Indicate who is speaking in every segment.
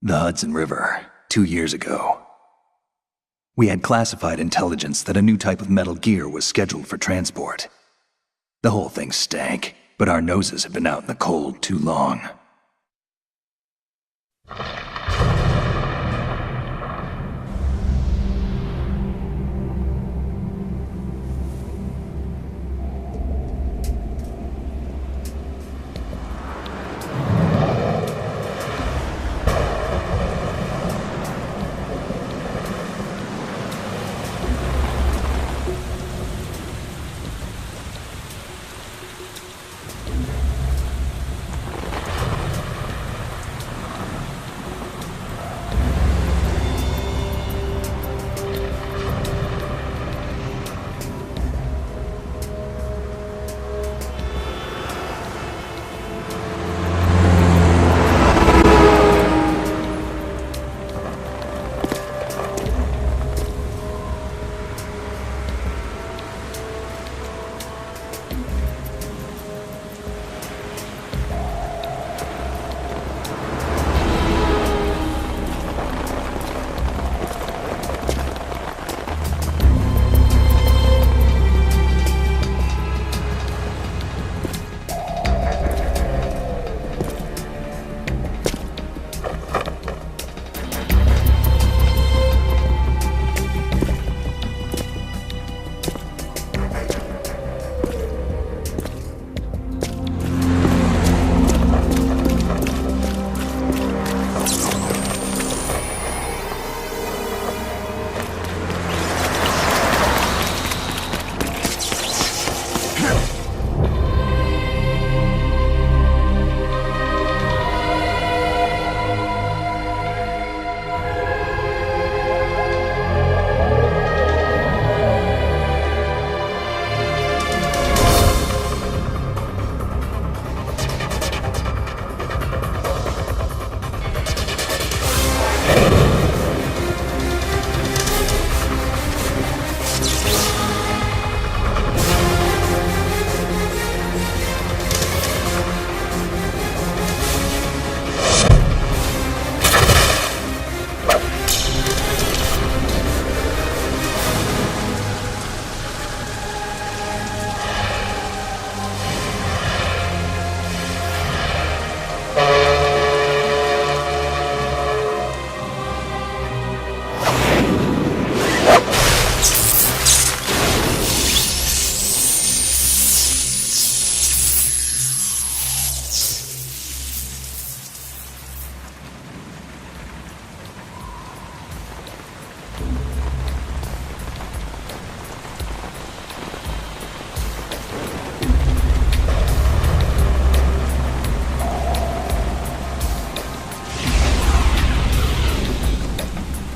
Speaker 1: The Hudson River, 2 years ago. We had classified intelligence that a new type of metal gear was scheduled for transport. The whole thing stank, but our noses had been out in the cold too long.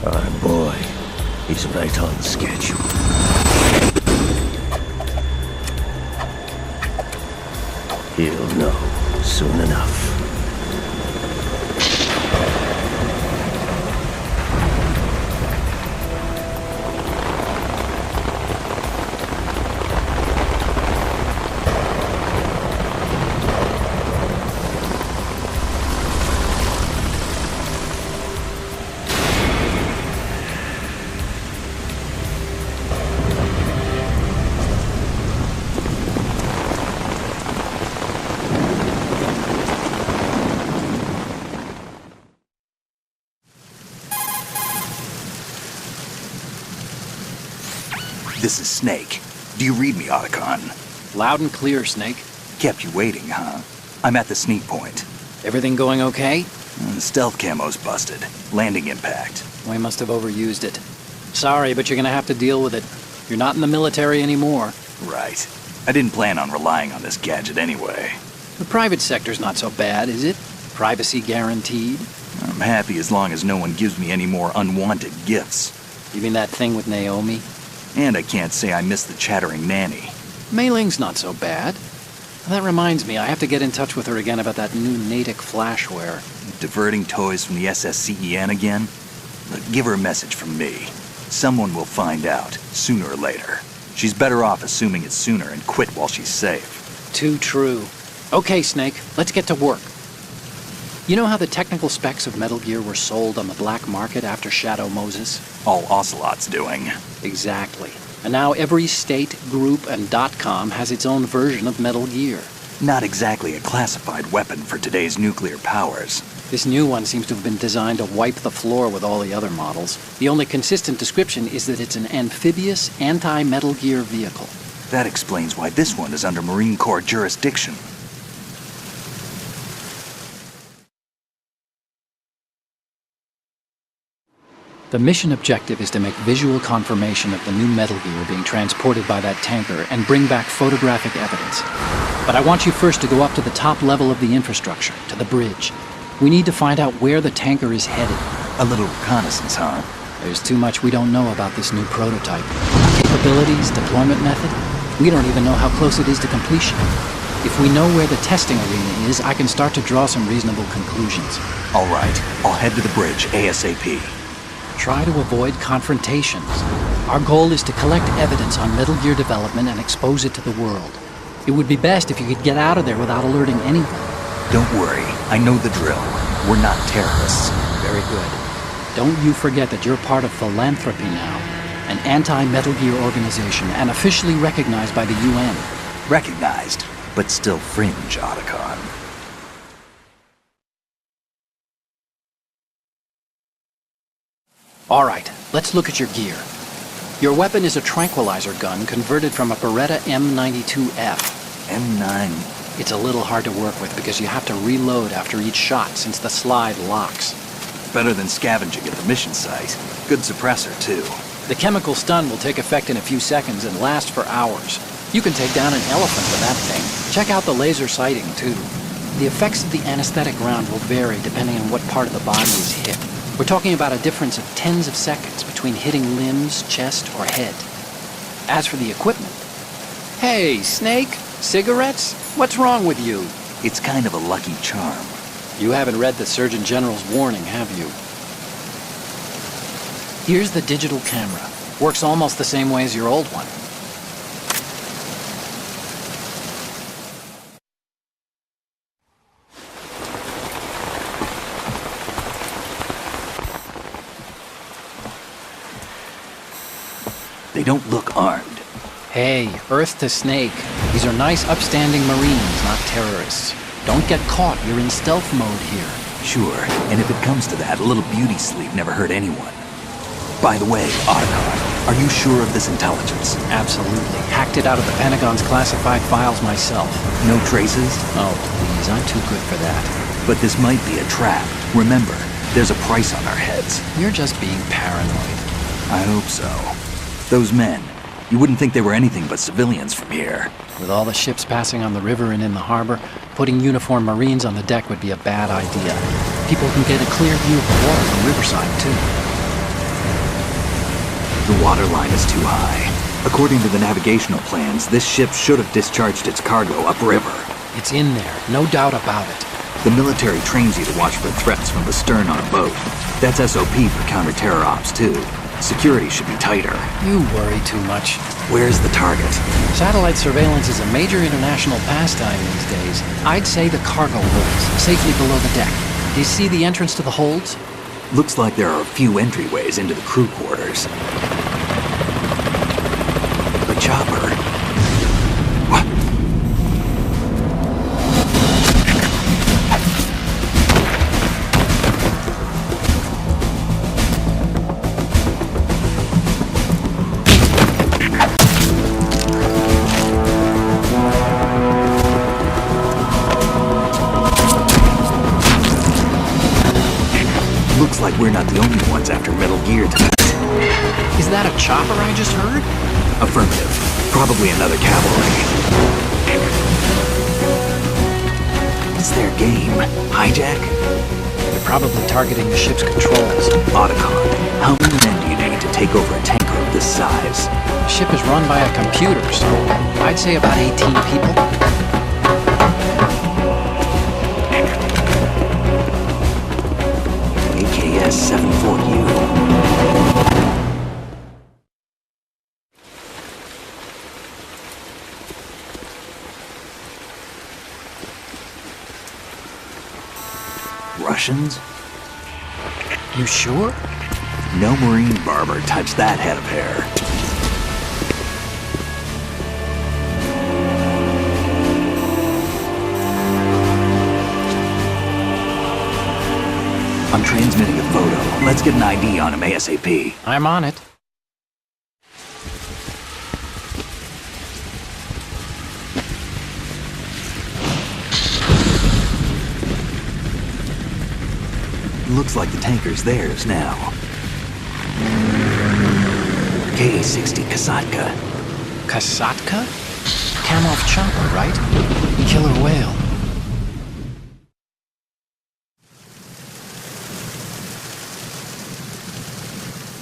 Speaker 2: Our boy, he's right on schedule. He'll know soon enough.
Speaker 1: This is Snake. Do you read me, Otacon?
Speaker 3: Loud and clear, Snake.
Speaker 1: Kept you waiting, huh? I'm at the sneak point.
Speaker 3: Everything going okay?
Speaker 1: The stealth camo's busted. Landing impact.
Speaker 3: We must have overused it. Sorry, but you're gonna have to deal with it. You're not in the military anymore.
Speaker 1: Right. I didn't plan on relying on this gadget anyway.
Speaker 3: The private sector's not so bad, is it? Privacy guaranteed?
Speaker 1: I'm happy as long as no one gives me any more unwanted gifts.
Speaker 3: You mean that thing with Naomi?
Speaker 1: And I can't say I miss the chattering nanny.
Speaker 3: Mei Ling's not so bad. That reminds me, I have to get in touch with her again about that new Natick flashware.
Speaker 1: Diverting toys from the SSCEN again? Look, give her a message from me. Someone will find out, sooner or later. She's better off assuming it sooner and quit while she's safe.
Speaker 3: Too true. Okay, Snake, let's get to work. You know how the technical specs of Metal Gear were sold on the black market after Shadow Moses?
Speaker 1: All Ocelot's doing.
Speaker 3: Exactly. And now every state, group, and .com has its own version of Metal Gear.
Speaker 1: Not exactly a classified weapon for today's nuclear powers.
Speaker 3: This new one seems to have been designed to wipe the floor with all the other models. The only consistent description is that it's an amphibious, anti-Metal Gear vehicle.
Speaker 1: That explains why this one is under Marine Corps jurisdiction.
Speaker 3: The mission objective is to make visual confirmation of the new Metal Gear being transported by that tanker and bring back photographic evidence. But I want you first to go up to the top level of the infrastructure, to the bridge. We need to find out where the tanker is headed.
Speaker 1: A little reconnaissance, huh?
Speaker 3: There's too much we don't know about this new prototype. Capabilities, deployment method. We don't even know how close it is to completion. If we know where the testing arena is, I can start to draw some reasonable conclusions.
Speaker 1: All right, I'll head to the bridge ASAP.
Speaker 3: Try to avoid confrontations. Our goal is to collect evidence on Metal Gear development and expose it to the world. It would be best if you could get out of there without alerting anyone.
Speaker 1: Don't worry, I know the drill. We're not terrorists.
Speaker 3: Very good. Don't you forget that you're part of Philanthropy now, an anti-Metal Gear organization and officially recognized by the UN.
Speaker 1: Recognized, but still fringe, Otacon.
Speaker 3: All right, let's look at your gear. Your weapon is a tranquilizer gun converted from a Beretta M92F.
Speaker 1: M9.
Speaker 3: It's a little hard to work with because you have to reload after each shot since the slide locks.
Speaker 1: Better than scavenging at the mission site. Good suppressor, too.
Speaker 3: The chemical stun will take effect in a few seconds and last for hours. You can take down an elephant with that thing. Check out the laser sighting, too. The effects of the anesthetic round will vary depending on what part of the body is hit. We're talking about a difference of tens of seconds between hitting limbs, chest, or head. As for the equipment... Hey, Snake? Cigarettes? What's wrong with you?
Speaker 1: It's kind of a lucky charm.
Speaker 3: You haven't read the Surgeon General's warning, have you? Here's the digital camera. Works almost the same way as your old one.
Speaker 1: They don't look armed.
Speaker 3: Hey, Earth to Snake. These are nice, upstanding Marines, not terrorists. Don't get caught. You're in stealth mode here.
Speaker 1: Sure, and if it comes to that, a little beauty sleep never hurt anyone. By the way, Otacon, are you sure of this intelligence?
Speaker 3: Absolutely. Hacked it out of the Pentagon's classified files myself.
Speaker 1: No traces?
Speaker 3: Oh, please, I'm too good for that.
Speaker 1: But this might be a trap. Remember, there's a price on our heads.
Speaker 3: You're just being paranoid.
Speaker 1: I hope so. Those men, you wouldn't think they were anything but civilians from here.
Speaker 3: With all the ships passing on the river and in the harbor, putting uniformed Marines on the deck would be a bad idea. People can get a clear view of the water from Riverside, too.
Speaker 1: The water line is too high. According to the navigational plans, this ship should have discharged its cargo upriver.
Speaker 3: It's in there, no doubt about it.
Speaker 1: The military trains you to watch for threats from the stern on a boat. That's SOP for counter-terror ops, too. Security should be tighter.
Speaker 3: You worry too much.
Speaker 1: Where's the target?
Speaker 3: Satellite surveillance is a major international pastime these days. I'd say the cargo holds, safely below the deck. Do you see the entrance to the holds?
Speaker 1: Looks like there are a few entryways into the crew quarters. The chopper. What? Looks like we're not the only ones after Metal Gear tonight.
Speaker 3: Is that a chopper I just heard?
Speaker 1: Affirmative. Probably another cavalry. What's their game? Hijack?
Speaker 3: They're probably targeting the ship's controls.
Speaker 1: Otacon, how many men do you need to take over a tanker of this size?
Speaker 3: The ship is run by a computer, so I'd say about 18 people.
Speaker 1: AKS 74U. Russians?
Speaker 3: You sure?
Speaker 1: No Marine barber touched that head of hair. I'm transmitting a photo. Let's get an ID on him ASAP.
Speaker 3: I'm on it.
Speaker 1: Looks like the tanker's theirs now. Ka-60 Kasatka.
Speaker 3: Kasatka? Kamov chopper, right? Killer whale.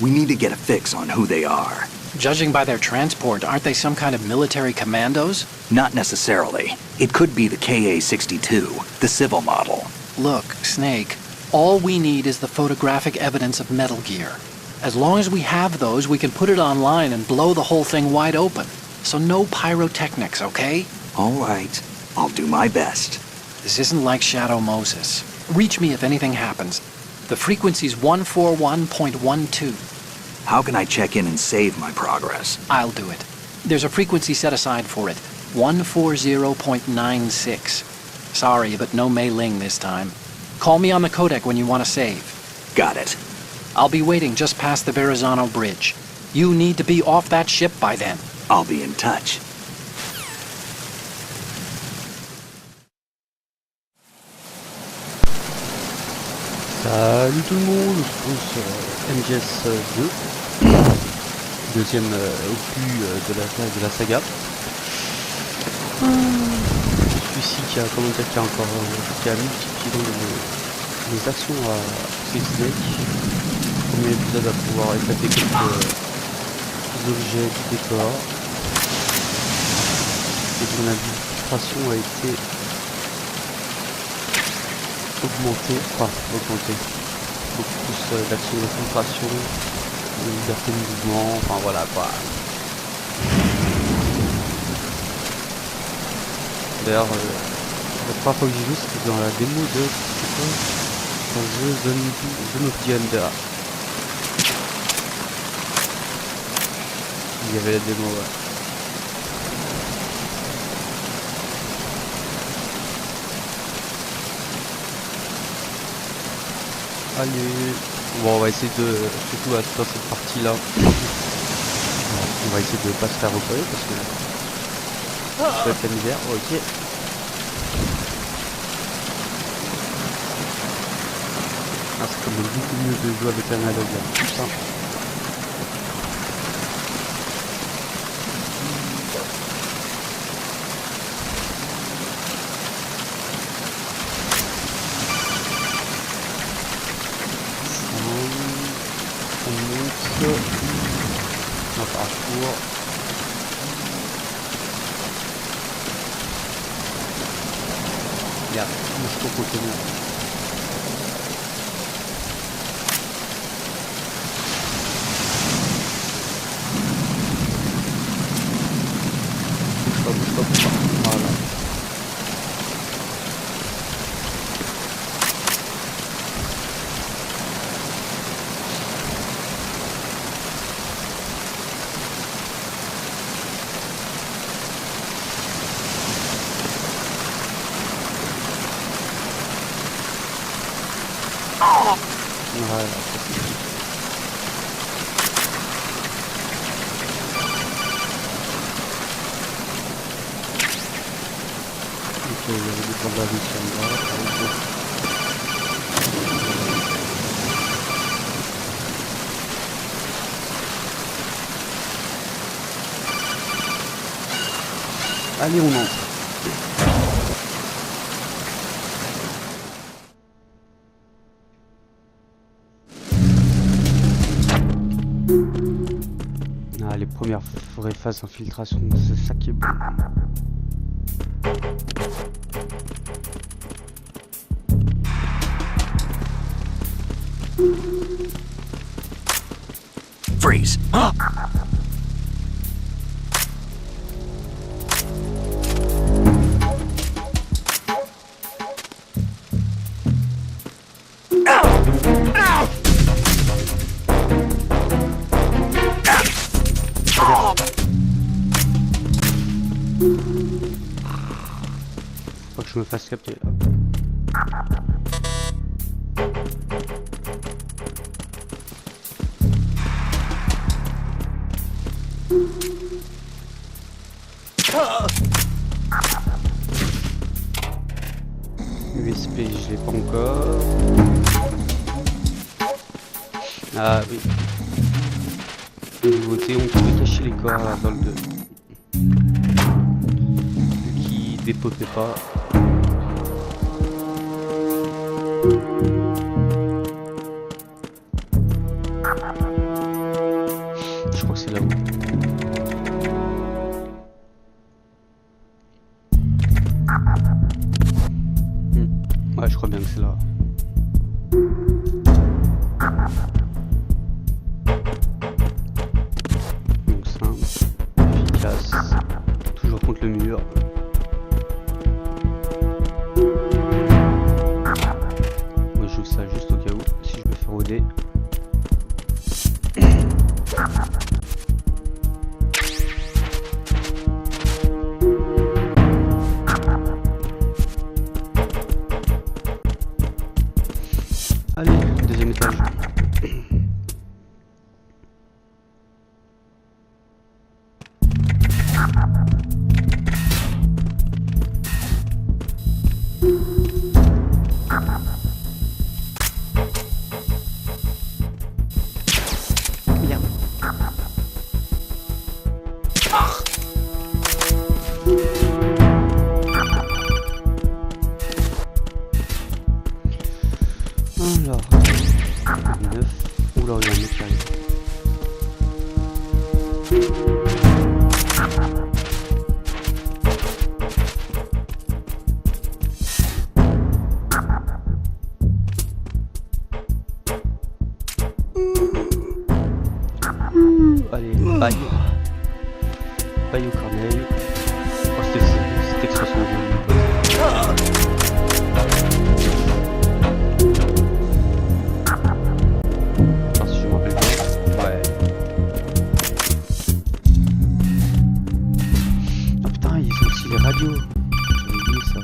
Speaker 1: We need to get a fix on who they are.
Speaker 3: Judging by their transport, aren't they some kind of military commandos?
Speaker 1: Not necessarily. It could be the Ka-62, the civil model.
Speaker 3: Look, Snake, all we need is the photographic evidence of Metal Gear. As long as we have those, we can put it online and blow the whole thing wide open. So no pyrotechnics, okay?
Speaker 1: All right. I'll do my best.
Speaker 3: This isn't like Shadow Moses. Reach me if anything happens. The frequency's 141.12.
Speaker 1: How can I check in and save my progress?
Speaker 3: I'll do it. There's a frequency set aside for it. 140.96. Sorry, but no Mei Ling this time. Call me on the codec when you want to save.
Speaker 1: Got it.
Speaker 3: I'll be waiting just past the Verrazano Bridge. You need to be off that ship by then.
Speaker 1: I'll be in touch.
Speaker 4: Salut tout le monde, on se trouve sur MGS2, deuxième opus de la saga. Celui-ci qui a encore qui a multiplié les actions à Solid Snake. Le premier épisode va pouvoir éclater quelques objets du décor. Et son infiltration a été augmenté, beaucoup plus d'action d'infiltration, de liberté de mouvement, enfin voilà quoi. D'ailleurs, la première fois que j'ai vu c'était dans la démo de The Under. Il y avait la démo, ouais. Allez, bon, on va essayer de, surtout dans cette partie-là, on va essayer de pas se faire repérer parce que ça va être la misère. Ok. Ah, c'est quand même beaucoup mieux de jouer avec l'analogue là. Putain. Un parcours. Regarde, il faut continuer. Bouge pas. Voilà. Voilà. Ok, il y avait des points d'avis sur le bas. Allez, on entre. Ah, les premières vraies phases d'infiltration, c'est ça qui est bon.
Speaker 1: Freeze! Ah!
Speaker 4: Faut que je me fasse capter là. USP, je l'ai pas encore. Ah oui. Nouveauté, on pouvait cacher les corps là, dans le 2. Vu qu'ils dépopait pas. Je crois que c'est là-haut. Ouais, je crois bien que c'est là. Donc simple, efficace, toujours contre le mur. Moi je joue ça juste au cas où, si je me fais rôder. Allez, deuxième étage. Bien. Alors, 9. Oula, il y a un mec qui arrive. Allez, baille. Baille au corneille. Oh, c'était cette expression de si je me rappelle bien. Ouais. Ah putain, ils ont aussi les radios. J'ai oublié ça.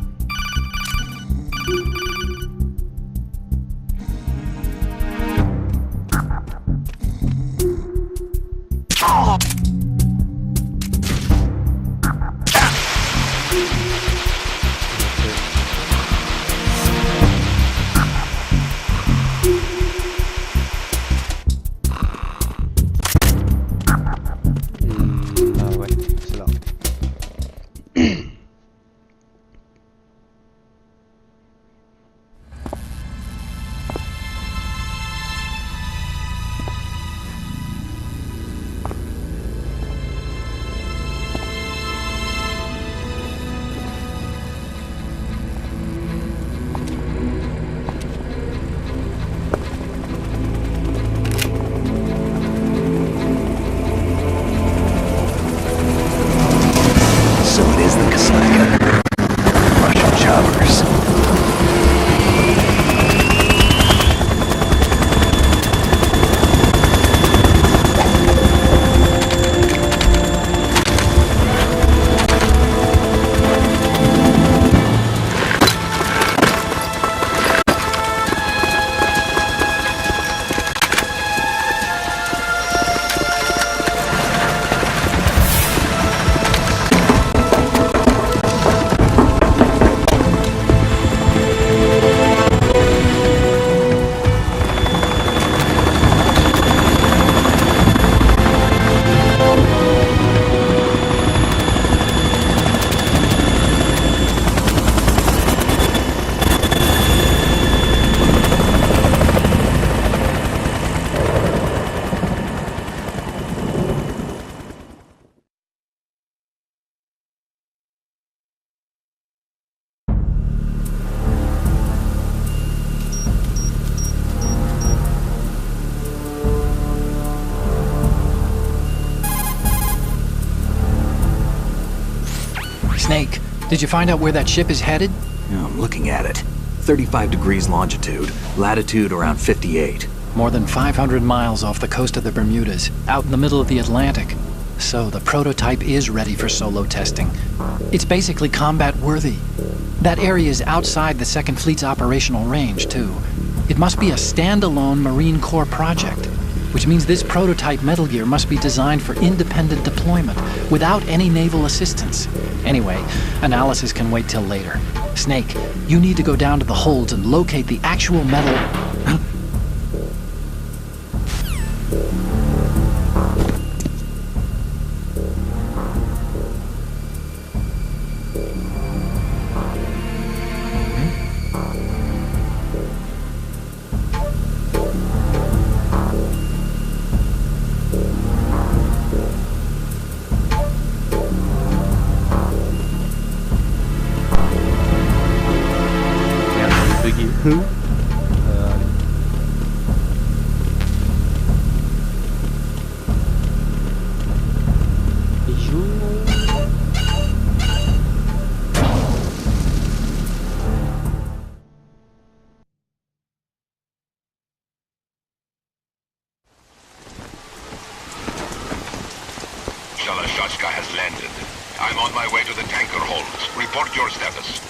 Speaker 4: Ah ouais, c'est là.
Speaker 1: So it is the Kasaka. Russian choppers.
Speaker 3: Snake, did you find out where that ship is headed?
Speaker 1: I'm looking at it. 35 degrees longitude, latitude around 58.
Speaker 3: More than 500 miles off the coast of the Bermudas, out in the middle of the Atlantic. So the prototype is ready for solo testing. It's basically combat-worthy. That area is outside the Second Fleet's operational range, too. It must be a standalone Marine Corps project, which means this prototype Metal Gear must be designed for independent deployment, without any naval assistance. Anyway, analysis can wait till later. Snake, you need to go down to the holds and locate the actual metal...
Speaker 4: Allez. Et joue.
Speaker 5: Shalashashka has landed. I'm on my way to the tanker holds. Report your status.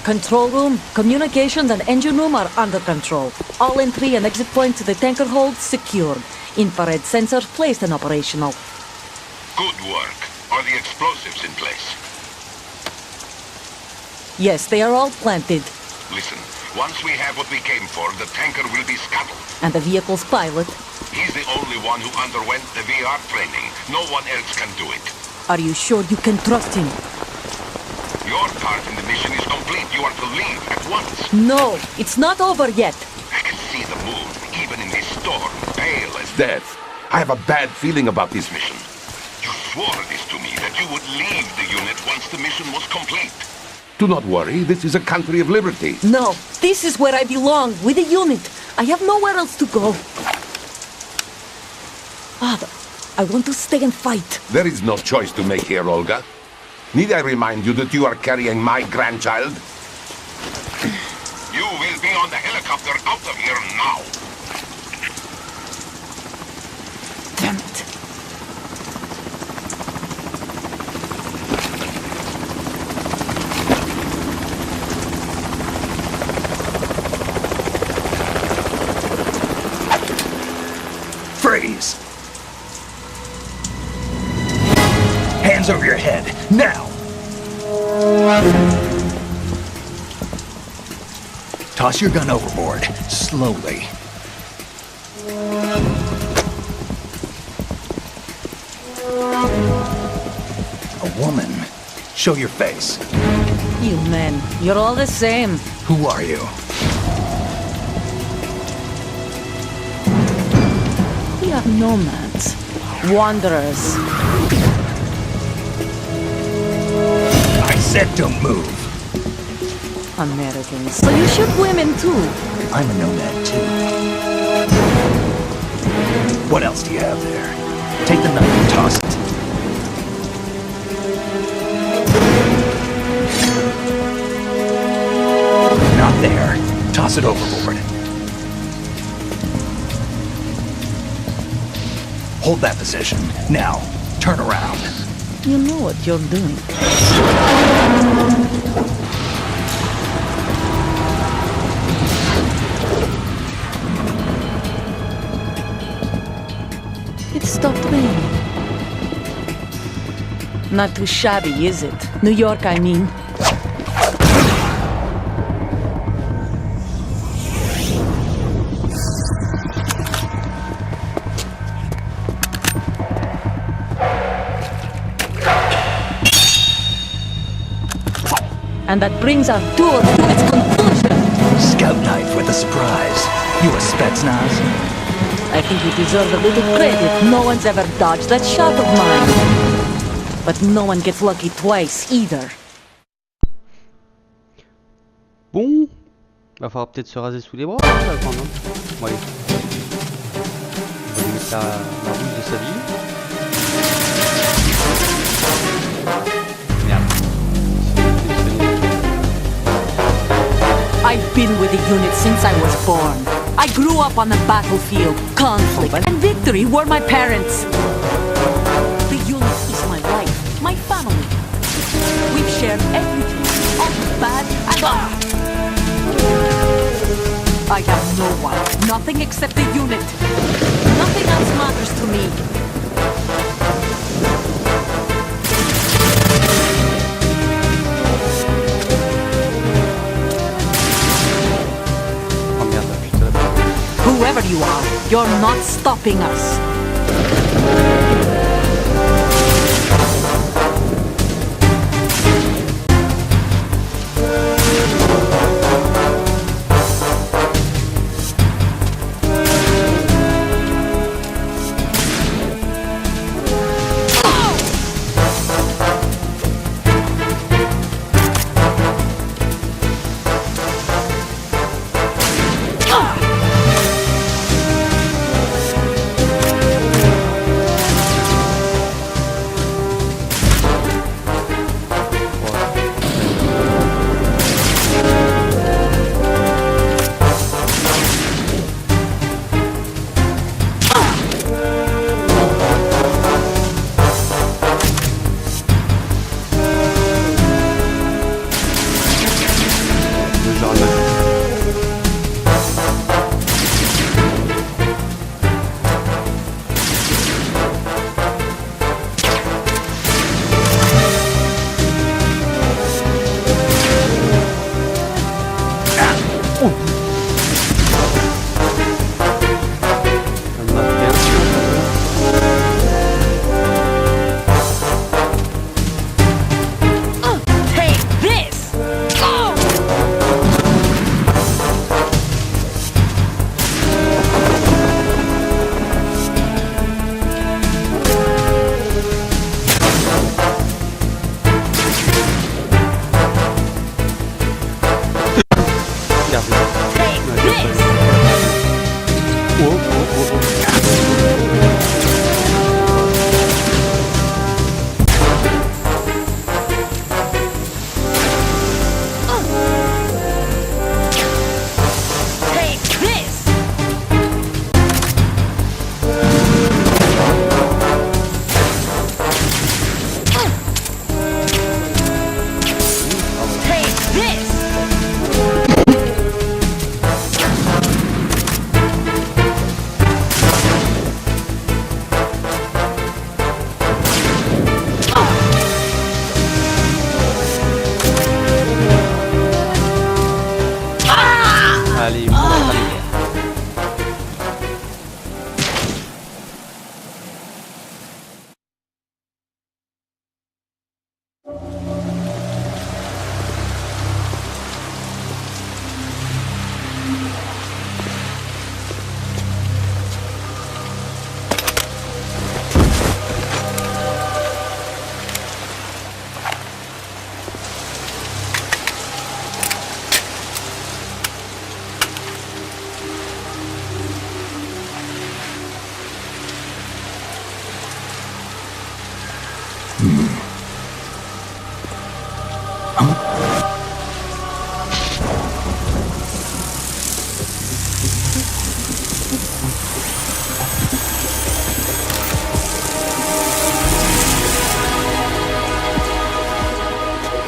Speaker 6: Control room, communications and engine room are under control. All entry and exit points to the tanker hold secured. Infrared sensors placed and operational.
Speaker 5: Good work. Are the explosives in place?
Speaker 6: Yes, they are all planted.
Speaker 5: Listen, once we have what we came for, the tanker will be scuttled.
Speaker 6: And the vehicle's pilot?
Speaker 5: He's the only one who underwent the VR training. No one else can do it.
Speaker 6: Are you sure you can trust him?
Speaker 5: Your part in the mission is complete. You are to leave at once.
Speaker 6: No, it's not over yet.
Speaker 5: I can see the moon, even in this storm, pale as death. I have a bad feeling about this mission. You swore this to me, that you would leave the unit once the mission was complete. Do not worry, this is a country of liberty.
Speaker 6: No, this is where I belong, with the unit. I have nowhere else to go. Father, I want to stay and fight.
Speaker 5: There is no choice to make here, Olga. Need I remind you that you are carrying my grandchild? You will be on the helicopter out of here now.
Speaker 6: Damn it.
Speaker 1: Freeze! Hands over your head, now! Toss your gun overboard, slowly. A woman. Show your face.
Speaker 6: You men, you're all the same.
Speaker 1: Who are you?
Speaker 6: We are nomads. Wanderers.
Speaker 1: I said don't move.
Speaker 6: Americans. So you shoot women too.
Speaker 1: I'm a nomad too. What else do you have there? Take the knife and toss it. Not there. Toss it overboard. Hold that position. Now, turn around.
Speaker 6: You know what you're doing. It stopped raining. Not too shabby, is it? New York, I mean. And that brings our tour to its conclusion.
Speaker 1: Scout knife with a surprise. You a Spetsnaz?
Speaker 6: I think you deserve a little credit. No one's ever dodged that shot of mine. But no one gets lucky twice, either.
Speaker 4: Bon, va falloir peut-être se raser sous les bras, là, quand même. Bon, allez. On va lui mettre la rouge de sa vie.
Speaker 6: I've been with the unit since I was born. I grew up on the battlefield. Conflict and victory were my parents. The unit I have no one. Nothing except the unit. Nothing else matters to me.
Speaker 4: Oh merde, putain.
Speaker 6: Whoever you are, you're not stopping us.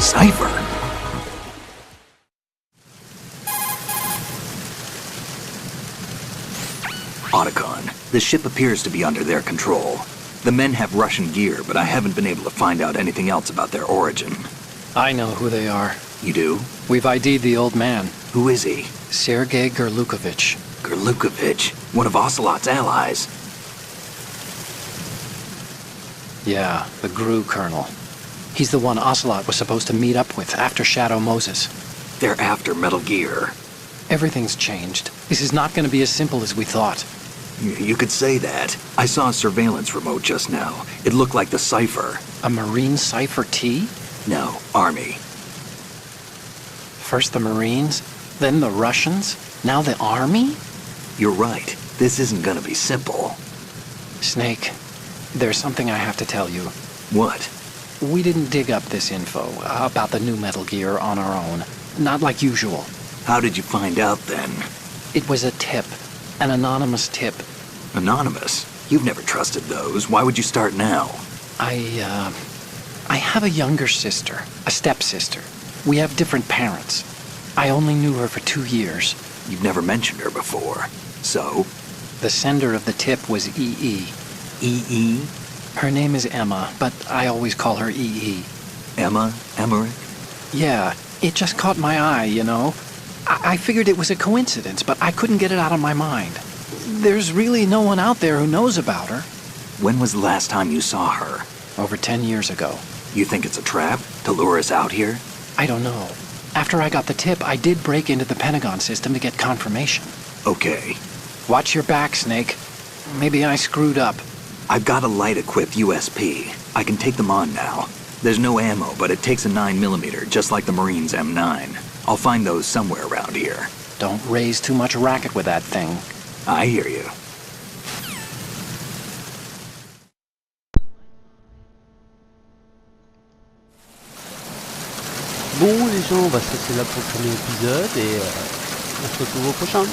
Speaker 1: Cipher? Otacon, the ship appears to be under their control. The men have Russian gear, but I haven't been able to find out anything else about their origin.
Speaker 3: I know who they are.
Speaker 1: You do?
Speaker 3: We've ID'd the old man,
Speaker 1: Who is he?
Speaker 3: Sergei Gerlukovich.
Speaker 1: Gerlukovich, one of Ocelot's allies.
Speaker 3: Yeah, the GRU colonel. He's the one Ocelot was supposed to meet up with after Shadow Moses.
Speaker 1: They're after Metal Gear.
Speaker 3: Everything's changed. This is not going to be as simple as we thought.
Speaker 1: You could say that. I saw a surveillance remote just now. It looked like the Cipher.
Speaker 3: A Marine Cipher T?
Speaker 1: No, Army.
Speaker 3: First the Marines, then the Russians, now the Army?
Speaker 1: You're right. This isn't gonna be simple.
Speaker 3: Snake, there's something I have to tell you.
Speaker 1: What?
Speaker 3: We didn't dig up this info about the new Metal Gear on our own. Not like usual.
Speaker 1: How did you find out then?
Speaker 3: It was a tip. An anonymous tip.
Speaker 1: Anonymous? You've never trusted those. Why would you start now?
Speaker 3: I have a younger sister, a stepsister. We have different parents. I only knew her for 2 years.
Speaker 1: You've never mentioned her before. So?
Speaker 3: The sender of the tip was EE.
Speaker 1: EE?
Speaker 3: Her name is Emma, but I always call her EE.
Speaker 1: Emma? Emmerich?
Speaker 3: Yeah, it just caught my eye, you know. I figured it was a coincidence, but I couldn't get it out of my mind. There's really no one out there who knows about her.
Speaker 1: When was the last time you saw her?
Speaker 3: Over 10 years ago.
Speaker 1: You think it's a trap? To lure us out here?
Speaker 3: I don't know. After I got the tip, I did break into the Pentagon system to get confirmation.
Speaker 1: Okay.
Speaker 3: Watch your back, Snake. Maybe I screwed up.
Speaker 1: I've got a light-equipped USP. I can take them on now. There's no ammo, but it takes a 9mm, just like the Marines' M9. I'll find those somewhere around here.
Speaker 3: Don't raise too much racket with that thing.
Speaker 1: I hear you.
Speaker 4: Bon les gens, ça c'est là pour le premier épisode et on se retrouve au prochain.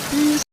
Speaker 4: Peace.